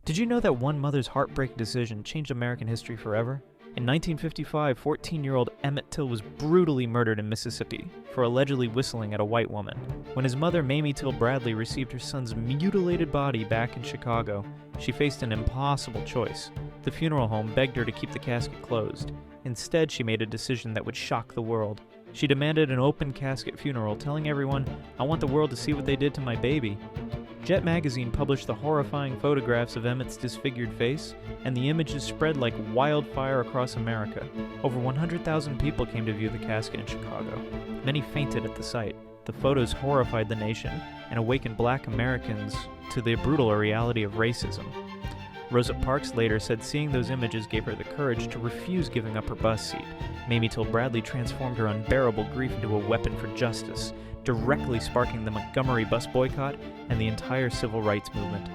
Did you know that one mother's heartbreaking decision changed American history forever? In 1955, 14-year-old Emmett Till was brutally murdered in Mississippi for allegedly whistling at a white woman. When his mother, Mamie Till Bradley, received her son's mutilated body back in Chicago, she faced an impossible choice. The funeral home begged her to keep the casket closed. Instead, she made a decision that would shock the world. She demanded an open casket funeral, telling everyone, "I want the world to see what they did to my baby." Jet magazine published the horrifying photographs of Emmett's disfigured face, and the images spread like wildfire across America. Over 100,000 people came to view the casket in Chicago. Many fainted at the sight. The photos horrified the nation and awakened black Americans to the brutal reality of racism. Rosa Parks later said seeing those images gave her the courage to refuse giving up her bus seat. Mamie Till Bradley transformed her unbearable grief into a weapon for justice, directly sparking the Montgomery bus boycott and the entire civil rights movement.